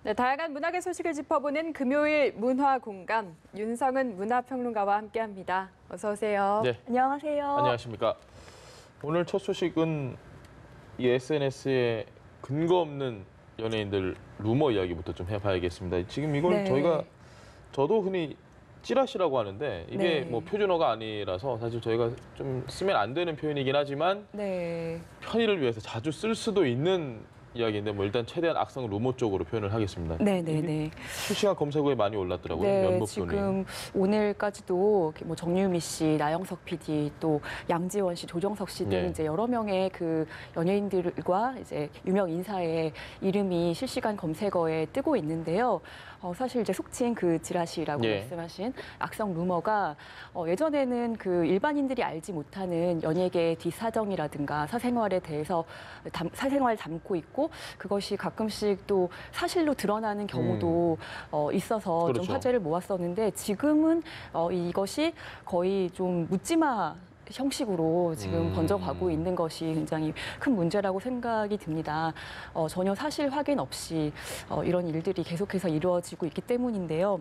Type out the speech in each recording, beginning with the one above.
네, 다양한 문학의 소식을 짚어보는 금요일 문화공감, 윤성은 문화평론가와 함께합니다. 어서 오세요. 네, 안녕하세요. 안녕하십니까. 오늘 첫 소식은 이 SNS에 근거 없는 연예인들 루머 이야기부터 좀 해봐야겠습니다. 지금 이걸 네. 저도 흔히 찌라시라고 하는데 이게 네. 뭐 표준어가 아니라서 사실 저희가 좀 쓰면 안 되는 표현이긴 하지만 네. 편의를 위해서 자주 쓸 수도 있는 이야기인데 뭐 일단 최대한 악성 루머 쪽으로 표현을 하겠습니다. 네네네. 실시간 검색 후에 많이 올랐더라고요. 네, 면목돈이. 지금 오늘까지도 뭐 정유미 씨, 나영석 PD, 또 양지원 씨, 조정석 씨 등 네. 이제 여러 명의 그 연예인들과 이제 유명 인사의 이름이 실시간 검색어에 뜨고 있는데요. 사실 이제 속칭 그 찌라시라고 예. 말씀하신 악성 루머가 예전에는 그 일반인들이 알지 못하는 연예계의 뒷사정이라든가 사생활에 대해서 사생활을 담고 있고 그것이 가끔씩 또 사실로 드러나는 경우도 있어서 그렇죠. 좀 화제를 모았었는데 지금은 이것이 거의 좀 묻지마 형식으로 지금 번져가고 있는 것이 굉장히 큰 문제라고 생각이 듭니다. 전혀 사실 확인 없이 이런 일들이 계속해서 이루어지고 있기 때문인데요.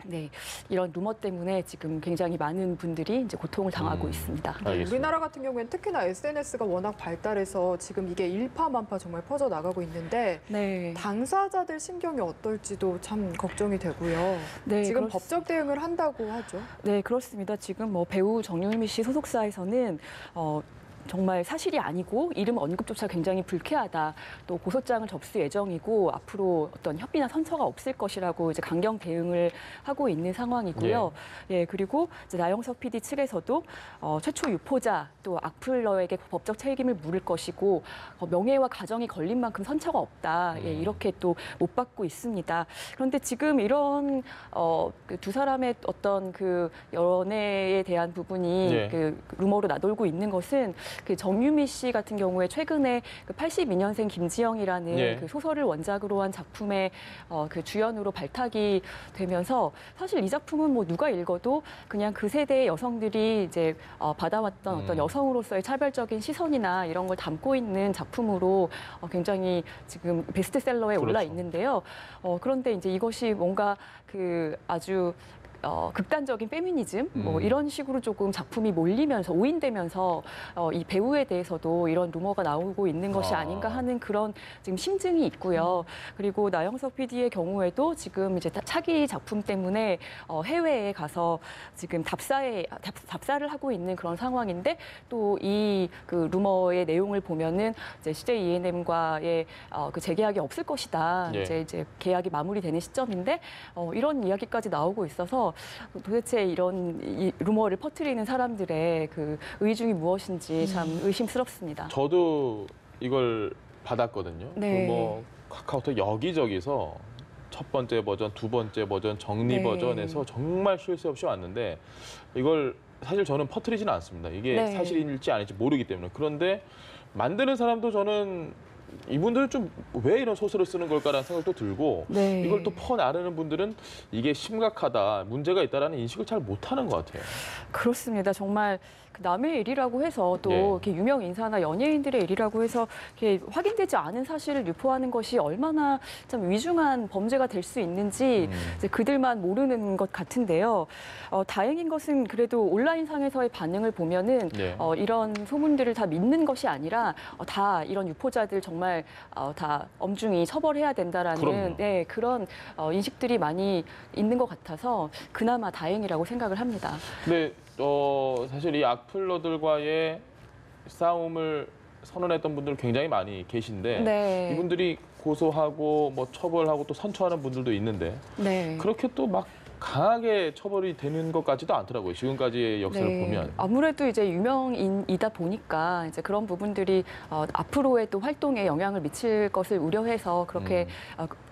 네, 이런 루머 때문에 지금 굉장히 많은 분들이 이제 고통을 당하고 있습니다. 알겠습니다. 우리나라 같은 경우에는 특히나 SNS가 워낙 발달해서 지금 이게 일파만파 정말 퍼져나가고 있는데 네. 당사자들 심경이 어떨지도 참 걱정이 되고요. 네, 지금 법적 대응을 한다고 하죠. 네, 그렇습니다. 지금 뭐 배우 정유미 씨 소속사에서는 정말 사실이 아니고 이름 언급조차 굉장히 불쾌하다. 또 고소장을 접수 예정이고 앞으로 어떤 협의나 선처가 없을 것이라고 이제 강경 대응을 하고 있는 상황이고요. 예, 그리고 이제 나영석 PD 측에서도 최초 유포자 또 악플러에게 법적 책임을 물을 것이고 명예와 가정이 걸린 만큼 선처가 없다. 예, 이렇게 또 못 받고 있습니다. 그런데 지금 이런 그 두 사람의 어떤 그 연애에 대한 부분이 네. 그 루머로 나돌고 있는 것은 그 정유미 씨 같은 경우에 최근에 그 82년생 김지영이라는 네. 그 소설을 원작으로 한 작품의 그 주연으로 발탁이 되면서 사실 이 작품은 뭐 누가 읽어도 그냥 그 세대의 여성들이 이제 받아왔던 어떤 여성으로서의 차별적인 시선이나 이런 걸 담고 있는 작품으로 굉장히 지금 베스트셀러에 올라 그렇죠. 있는데요. 그런데 이제 이것이 뭔가 그 아주 극단적인 페미니즘 뭐 이런 식으로 조금 작품이 몰리면서 오인되면서 이 배우에 대해서도 이런 루머가 나오고 있는 것이 아닌가 하는 그런 지금 심증이 있고요. 그리고 나영석 PD의 경우에도 지금 이제 차기 작품 때문에 해외에 가서 지금 답사를 하고 있는 그런 상황인데 또 이 그 루머의 내용을 보면은 이제 CJ ENM과의 그 재계약이 없을 것이다. 예. 이제 계약이 마무리되는 시점인데 이런 이야기까지 나오고 있어서 도대체 이런 이 루머를 퍼뜨리는 사람들의 그 의중이 무엇인지 참 의심스럽습니다. 저도 이걸 받았거든요. 네. 뭐 카카오톡 여기저기서 첫 번째 버전, 두 번째 버전, 정리 네. 버전에서 정말 쉴 새 없이 왔는데 이걸 사실 저는 퍼뜨리지는 않습니다. 이게 네. 사실일지 아닐지 모르기 때문에. 그런데 만드는 사람도 저는 이분들은 좀 왜 이런 소설을 쓰는 걸까라는 생각도 들고 네. 이걸 또 퍼나르는 분들은 이게 심각하다, 문제가 있다라는 인식을 잘 못하는 것 같아요. 그렇습니다. 정말 그 남의 일이라고 해서 또 예. 이렇게 유명 인사나 연예인들의 일이라고 해서 이렇게 확인되지 않은 사실을 유포하는 것이 얼마나 참 위중한 범죄가 될 수 있는지 이제 그들만 모르는 것 같은데요. 다행인 것은 그래도 온라인상에서의 반응을 보면은 네. 이런 소문들을 다 믿는 것이 아니라 다 이런 유포자들 정말 다 엄중히 처벌해야 된다라는 그럼요. 그런 인식들이 많이 있는 것 같아서 그나마 다행이라고 생각을 합니다. 근데 사실 이 악플러들과의 싸움을 선언했던 분들은 굉장히 많이 계신데 네. 이분들이 고소하고 뭐 처벌하고 또 선처하는 분들도 있는데 네. 그렇게 또 막 강하게 처벌이 되는 것 같지도 않더라고요. 지금까지의 역사를 보면. 아무래도 이제 유명인이다 보니까 이제 그런 부분들이 앞으로의 또 활동에 영향을 미칠 것을 우려해서 그렇게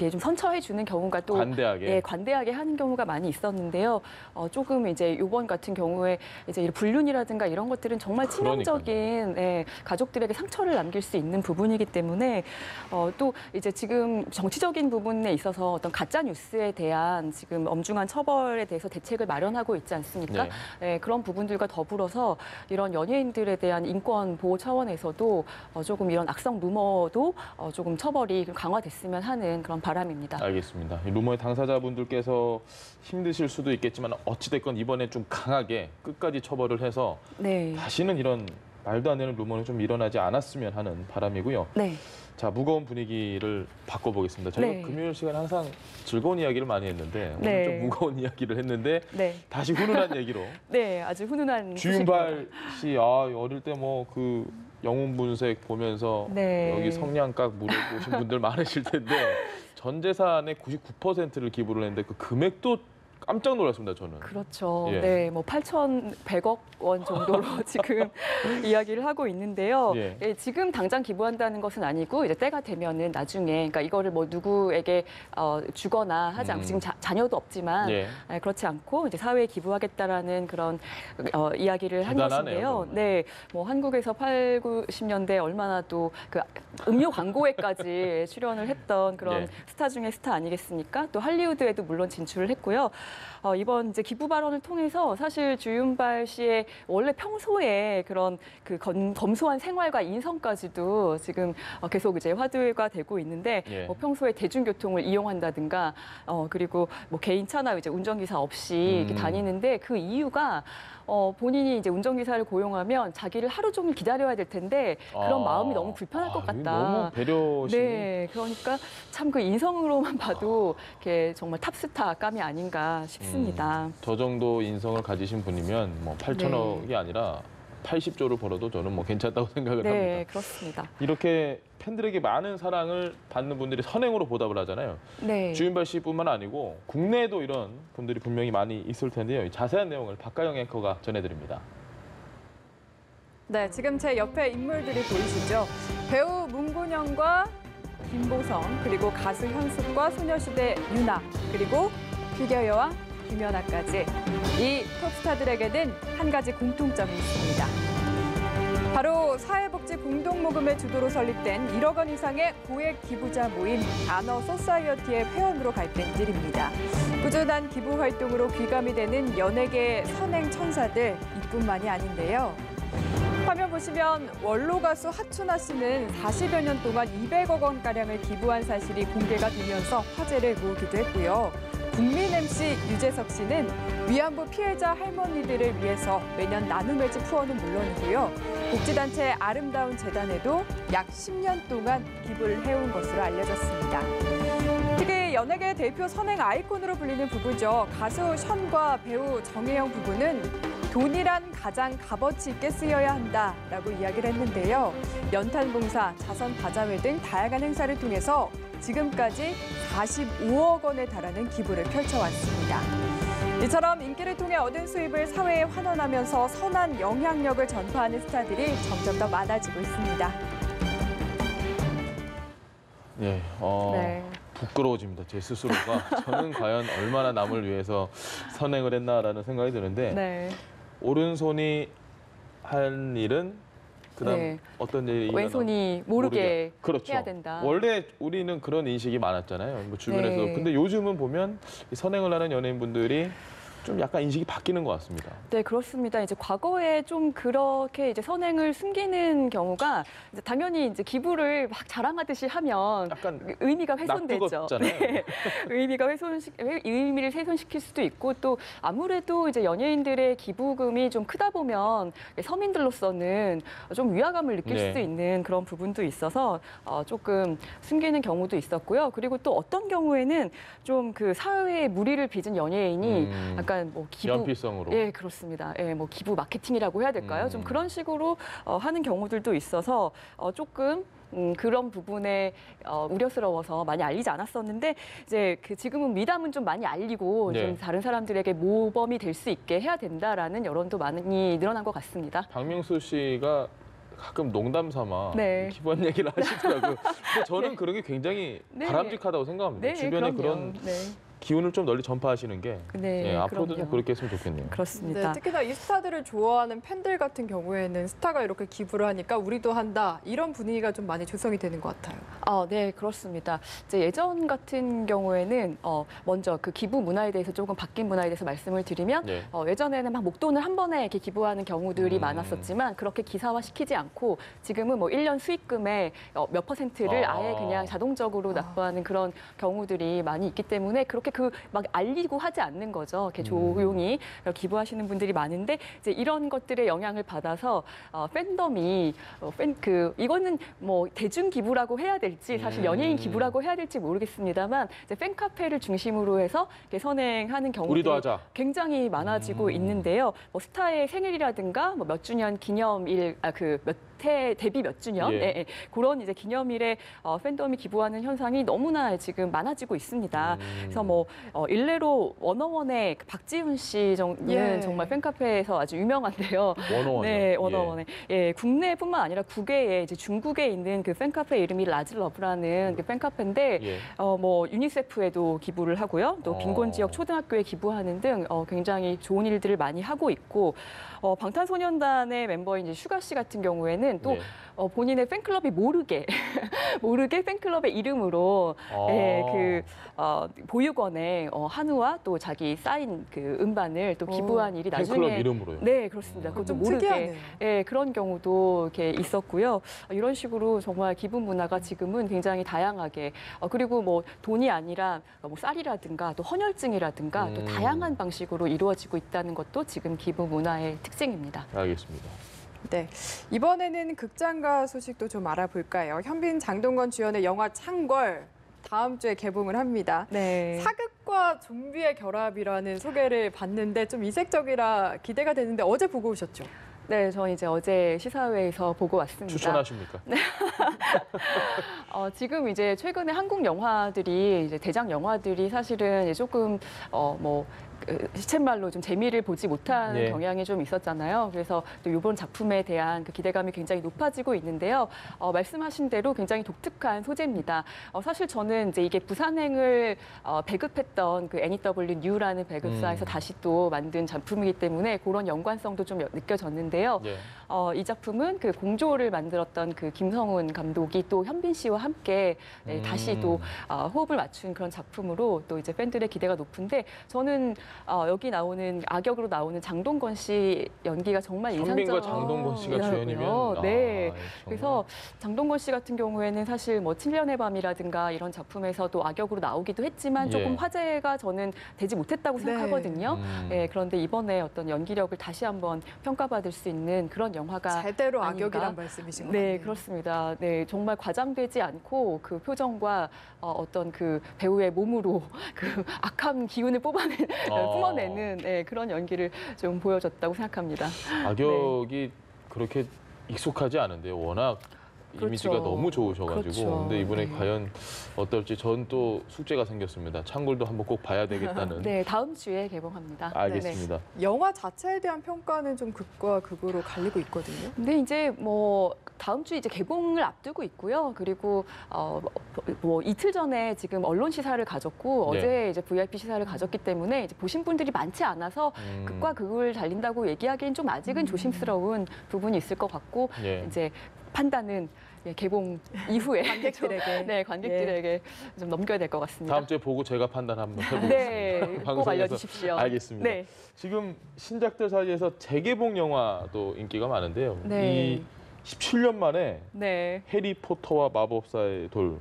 좀 선처해 주는 경우가 또 관대하게. 관대하게 하는 경우가 많이 있었는데요. 조금 이제 이번 같은 경우에 이제 불륜이라든가 이런 것들은 정말 치명적인 가족들에게 상처를 남길 수 있는 부분이기 때문에 또 이제 지금 정치적인 부분에 있어서 어떤 가짜 뉴스에 대한 지금 엄중한 처벌에 대해서 대책을 마련하고 있지 않습니까? 네. 네, 그런 부분들과 더불어서 이런 연예인들에 대한 인권 보호 차원에서도 조금 이런 악성 루머도 조금 처벌이 강화됐으면 하는 그런 바람입니다. 알겠습니다. 이 루머의 당사자분들께서 힘드실 수도 있겠지만 어찌됐건 이번에 좀 강하게 끝까지 처벌을 해서 네. 다시는 이런 말도 안 되는 루머는 좀 일어나지 않았으면 하는 바람이고요. 네. 자, 무거운 분위기를 바꿔보겠습니다. 저희가 네. 금요일 시간에 항상 즐거운 이야기를 많이 했는데 오늘 네. 좀 무거운 이야기를 했는데 네. 다시 훈훈한 얘기로 네, 아주 훈훈한 주윤발 씨, 어릴 때 뭐 그 영웅 분색 보면서 네. 여기 성냥각 물어보신 분들 많으실 텐데 전 재산의 99%를 기부를 했는데 그 금액도 깜짝 놀랐습니다, 저는. 그렇죠. 예. 네, 뭐 8,100억 원 정도로 지금 이야기를 하고 있는데요. 예. 예, 지금 당장 기부한다는 것은 아니고 이제 때가 되면은 나중에 그러니까 이거를 뭐 누구에게 주거나 하지 않고 지금 자녀도 없지만 예. 그렇지 않고 이제 사회에 기부하겠다라는 그런 이야기를 한 대단하네요, 것인데요. 정말. 네, 뭐 한국에서 8, 90년대 얼마나 또 그 음료 광고에까지 출연을 했던 그런 예. 스타 중에 스타 아니겠습니까? 또 할리우드에도 물론 진출을 했고요. 이번 이제 기부 발언을 통해서 사실 주윤발 씨의 원래 평소에 그런 그 검소한 생활과 인성까지도 지금 계속 이제 화두가 되고 있는데 예. 뭐 평소에 대중교통을 이용한다든가 그리고 뭐 개인차나 이제 운전기사 없이 이렇게 다니는데 그 이유가 본인이 이제 운전기사를 고용하면 자기를 하루 종일 기다려야 될 텐데 그런 마음이 너무 불편할 것 같다. 너무 배려심이. 네, 그러니까 참 그 인성으로만 봐도 이렇게 정말 탑스타감이 아닌가 싶습니다. 저 정도 인성을 가지신 분이면 뭐 8천억이 아니라 80조를 벌어도 저는 뭐 괜찮다고 생각을 네, 합니다. 그렇습니다. 이렇게 팬들에게 많은 사랑을 받는 분들이 선행으로 보답을 하잖아요. 네. 주윤발 씨뿐만 아니고 국내에도 이런 분들이 분명히 많이 있을 텐데요. 자세한 내용을 박가영 앵커가 전해드립니다. 네, 지금 제 옆에 인물들이 보이시죠? 배우 문근영과 김보성, 그리고 가수 현숙과 소녀시대 유나, 그리고 피겨 여왕 김연아까지 이 톱스타들에게는 한 가지 공통점이 있습니다. 바로 사회복지 공동모금의 주도로 설립된 1억 원 이상의 고액 기부자 모임 아너 소사이어티의 회원으로 발된 일입니다. 꾸준한 기부 활동으로 귀감이 되는 연예계 선행 천사들 이뿐만이 아닌데요. 화면 보시면 원로 가수 하춘아 씨는 40여 년 동안 200억 원가량을 기부한 사실이 공개가 되면서 화제를 모으기도 했고요. 국민 MC 유재석 씨는 위안부 피해자 할머니들을 위해서 매년 나눔해지 후원은 물론이고요. 복지단체 아름다운 재단에도 약 10년 동안 기부를 해온 것으로 알려졌습니다. 특히 연예계 대표 선행 아이콘으로 불리는 부부죠. 가수 션과 배우 정혜영 부부는 돈이란 가장 값어치 있게 쓰여야 한다라고 이야기를 했는데요. 연탄봉사, 자선바자회 등 다양한 행사를 통해서 지금까지 45억 원에 달하는 기부를 펼쳐왔습니다. 이처럼 인기를 통해 얻은 수입을 사회에 환원하면서 선한 영향력을 전파하는 스타들이 점점 더 많아지고 있습니다. 네, 네. 부끄러워집니다. 제 스스로가. 저는 과연 얼마나 남을 위해서 선행을 했나라는 생각이 드는데 네. 오른손이 한 일은 그다음 네. 어떤 일이 왼손이 모르게 그렇죠. 해야 된다. 원래 우리는 그런 인식이 많았잖아요. 뭐 주변에서. 네. 근데 요즘은 보면 이 선행을 하는 연예인분들이 좀 약간 인식이 바뀌는 것 같습니다. 네, 그렇습니다. 이제 과거에 좀 그렇게 이제 선행을 숨기는 경우가 이제 당연히 이제 기부를 막 자랑하듯이 하면 약간 의미가 훼손되죠. 낯뜨겁잖아요. 네. 의미를 훼손시킬 수도 있고 또 아무래도 이제 연예인들의 기부금이 좀 크다 보면 서민들로서는 좀 위화감을 느낄 네. 수도 있는 그런 부분도 있어서 조금 숨기는 경우도 있었고요. 그리고 또 어떤 경우에는 좀 그 사회에 무리를 빚은 연예인이 약간 뭐 기부 연필성으로. 예, 그렇습니다. 예, 뭐 기부 마케팅이라고 해야 될까요? 좀 그런 식으로 하는 경우들도 있어서 조금 그런 부분에 우려스러워서 많이 알리지 않았었는데 이제 그 지금은 미담은 좀 많이 알리고 네. 좀 다른 사람들에게 모범이 될 수 있게 해야 된다라는 여론도 많이 늘어난 것 같습니다. 박명수 씨가 가끔 농담 삼아 네. 기부한 얘기를 하시더라고요. 근데 저는 네. 그런 게 굉장히 네. 바람직하다고 생각합니다. 네, 주변에 그럼요. 그런 네. 기운을 좀 널리 전파하시는 게 네, 예, 앞으로도 좀 그럼요. 그렇게 했으면 좋겠네요. 그렇습니다. 네, 특히나 이 스타들을 좋아하는 팬들 같은 경우에는 스타가 이렇게 기부를 하니까 우리도 한다 이런 분위기가 좀 많이 조성이 되는 것 같아요. 네, 그렇습니다. 이제 예전 같은 경우에는 먼저 그 기부 문화에 대해서 조금 바뀐 문화에 대해서 말씀을 드리면 네. 예전에는 막 목돈을 한 번에 이렇게 기부하는 경우들이 음. 많았었지만 그렇게 기사화시키지 않고 지금은 뭐 1년 수익금의 몇 %를 아예 그냥 자동적으로 납부하는 그런 경우들이 많이 있기 때문에 그렇게 막 알리고 하지 않는 거죠. 이렇게 조용히 기부하시는 분들이 많은데 이제 이런 것들의 영향을 받아서 팬덤이 이거는 뭐 대중 기부라고 해야 될지 사실 연예인 기부라고 해야 될지 모르겠습니다만 이제 팬카페를 중심으로 해서 이렇게 선행하는 우리도 경우들이 하자. 굉장히 많아지고 있는데요. 뭐 스타의 생일이라든가 뭐 몇 주년 기념일 몇 해 데뷔 몇 주년 예. 그런 이제 기념일에 팬덤이 기부하는 현상이 너무나 지금 많아지고 있습니다. 그래서 뭐 일례로 워너원의 박지훈 씨는 예. 정말 팬카페에서 아주 유명한데요. 원어원이요. 네, 워너원에 국내뿐만 아니라 국외에 이제 중국에 있는 그 팬카페 이름이 라즈러브라는 그 팬카페인데 예. 뭐 유니세프에도 기부를 하고요. 또 빈곤 지역 초등학교에 기부하는 등 굉장히 좋은 일들을 많이 하고 있고 방탄소년단의 멤버인 이제 슈가 씨 같은 경우에는 또 예. 본인의 팬클럽이 모르게 팬클럽의 이름으로 보육원에 한우와 또 자기 사인 그 음반을 또 기부한 일이 나중에 팬클럽 이름으로요. 네, 그렇습니다. 그것도 좀 모르게 특이하네요. 그런 경우도 이렇게 있었고요. 이런 식으로 정말 기부 문화가 지금은 굉장히 다양하게 그리고 뭐 돈이 아니라 뭐 쌀이라든가 또 헌혈증이라든가 또 다양한 방식으로 이루어지고 있다는 것도 지금 기부 문화의 특징입니다. 알겠습니다. 네, 이번에는 극장가 소식도 좀 알아볼까요? 현빈, 장동건 주연의 영화 창궐 다음 주에 개봉을 합니다. 네. 사극과 좀비의 결합이라는 소개를 봤는데 좀 이색적이라 기대가 되는데 어제 보고 오셨죠? 네, 저는 이제 어제 시사회에서 보고 왔습니다. 추천하십니까? 네. 지금 이제 최근에 한국 영화들이 이제 대작 영화들이 사실은 이제 조금 시쳇말로 좀 재미를 보지 못하는 예. 경향이 좀 있었잖아요. 그래서 또 이번 작품에 대한 그 기대감이 굉장히 높아지고 있는데요. 말씀하신 대로 굉장히 독특한 소재입니다. 사실 저는 이제 이게 부산행을 배급했던 그 NEW 뉴라는 배급사에서 다시 또 만든 작품이기 때문에 그런 연관성도 좀 느껴졌는데요. 예. 이 작품은 그 공조를 만들었던 그 김성훈 감독이 또 현빈 씨와 함께 다시 또 호흡을 맞춘 그런 작품으로 또 이제 팬들의 기대가 높은데 저는 여기 나오는 악역으로 나오는 장동건 씨 연기가 정말 인상적이고요. 현빈과 장동건 씨가 주연이면 네. 정말. 그래서 장동건 씨 같은 경우에는 사실 뭐 7년의 밤이라든가 이런 작품에서도 악역으로 나오기도 했지만 조금 예. 화제가 저는 되지 못했다고 생각하거든요. 그런데 이번에 어떤 연기력을 다시 한번 평가받을 수 있는 그런 영화가 제대로 아닌가. 악역이란 말씀이신 것 네, 같네요. 그렇습니다. 네, 정말 과장되지 않고 그 표정과 어떤 그 배우의 몸으로 그 악한 기운을 뿜어내는 그런 연기를 좀 보여줬다고 생각합니다. 악역이 그렇게 익숙하지 않은데요. 워낙 그렇죠. 이미지가 너무 좋으셔가지고. 그렇죠. 근데 이번에 네. 과연 어떨지 전 또 숙제가 생겼습니다. 창궐도 한번 꼭 봐야 되겠다는. 네, 다음 주에 개봉합니다. 알겠습니다. 영화 자체에 대한 평가는 좀 극과 극으로 갈리고 있거든요. 근데 이제 뭐 다음 주 이제 개봉을 앞두고 있고요. 그리고 뭐 이틀 전에 지금 언론 시사를 가졌고 네. 어제 이제 VIP 시사를 가졌기 때문에 이제 보신 분들이 많지 않아서 극과 극을 달린다고 얘기하기엔 좀 아직은 조심스러운 부분이 있을 것 같고 예. 이제 판단은 개봉 이후에 관객들에게. 네, 관객들에게 좀 넘겨야 될 것 같습니다. 다음 주에 보고 제가 판단 한번 해보겠습니다. 네, 꼭 방송에서. 알려주십시오. 알겠습니다. 네. 지금 신작들 사이에서 재개봉 영화도 인기가 많은데요. 네. 이 17년 만에 네. 해리포터와 마법사의 돌.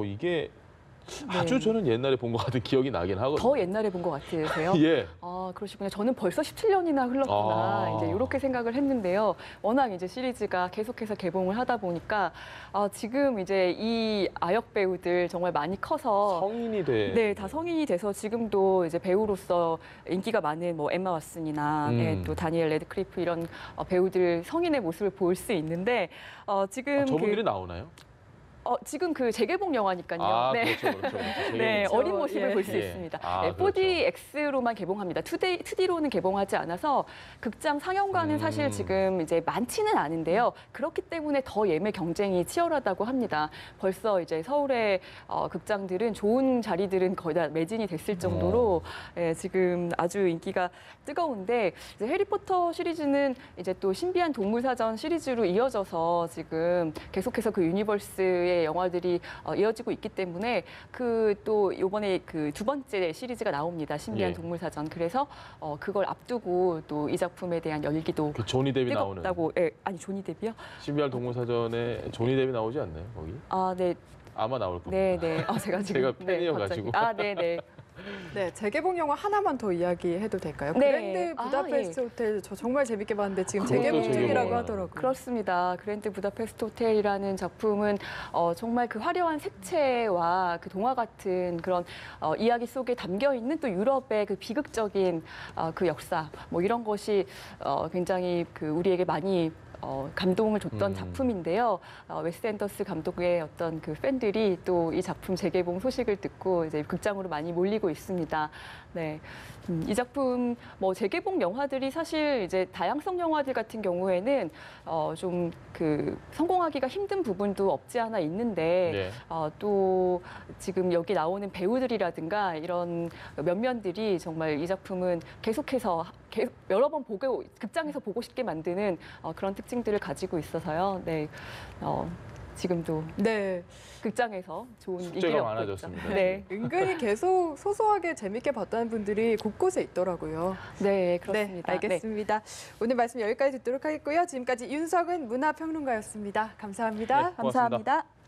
이게 아주 저는 옛날에 본 것 같은 기억이 나긴 하거든요. 더 옛날에 본 것 같으세요? 예. 그러시군요. 저는 벌써 17년이나 흘렀구나. 이제 이렇게 생각을 했는데요. 워낙 이제 시리즈가 계속해서 개봉을 하다 보니까 지금 이제 이 아역 배우들 정말 많이 커서 성인이 돼. 네, 다 성인이 돼서 지금도 이제 배우로서 인기가 많은 뭐 엠마 왓슨이나 또 다니엘 레드클리프 이런 배우들 성인의 모습을 볼 수 있는데 지금 저분들이 나오나요? 지금 그 재개봉 영화니까요. 아, 네. 그렇죠. 네, 그렇죠. 어린 모습을 예. 볼 수 예. 있습니다. 아, 네, 그렇죠. 4DX로만 개봉합니다. 2D로는 개봉하지 않아서 극장 상영관은 사실 지금 이제 많지는 않은데요. 그렇기 때문에 더 예매 경쟁이 치열하다고 합니다. 벌써 이제 서울의 극장들은 좋은 자리들은 거의 다 매진이 됐을 정도로 예, 지금 아주 인기가 뜨거운데 이제 해리포터 시리즈는 이제 또 신비한 동물사전 시리즈로 이어져서 지금 계속해서 그 유니버스의 영화들이 이어지고 있기 때문에 그 또 이번에 그 두 번째 시리즈가 나옵니다. 신비한 예. 동물사전. 그래서 그걸 앞두고 또 이 작품에 대한 열기도 그 조니 데뷔 나오는 뜨겁다고. 예, 아니 조니 데뷔요? 신비한 동물사전에 조니 데뷔 나오지 않나요? 거기? 아, 네, 아마 나올 겁니다. 네, 네. 제가 지금 제가 팬이어가지고. 네, 네. 네, 재개봉 영화 하나만 더 이야기해도 될까요? 네. 그랜드 부다페스트 호텔 저 정말 재밌게 봤는데 지금 그것도 재개봉 중이라고 재개봉을 하더라고요. 그렇습니다. 그랜드 부다페스트 호텔이라는 작품은 정말 그 화려한 색채와 그 동화 같은 그런 이야기 속에 담겨 있는 또 유럽의 그 비극적인 그 역사 뭐 이런 것이 굉장히 그 우리에게 많이 감동을 줬던 작품인데요. 웨스 앤더스 감독의 어떤 그 팬들이 또 이 작품 재개봉 소식을 듣고 이제 극장으로 많이 몰리고 있습니다. 네. 이 작품 뭐 재개봉 영화들이 사실 이제 다양성 영화들 같은 경우에는 좀 그 성공하기가 힘든 부분도 없지 않아 있는데 네. 또 지금 여기 나오는 배우들이라든가 이런 면면들이 정말 이 작품은 계속해서 여러 번 보고 극장에서 보고 싶게 만드는 그런 특징들을 가지고 있어서요. 네. 지금도 네, 극장에서 좋은 숙제가 인기를 얻고 많아졌습니다. 있죠. 네. 은근히 계속 소소하게 재밌게 봤다는 분들이 곳곳에 있더라고요. 네, 그렇습니다. 네, 알겠습니다. 오늘 말씀 여기까지 듣도록 하겠고요. 지금까지 윤석은 문화평론가였습니다. 감사합니다. 네, 고맙습니다. 감사합니다.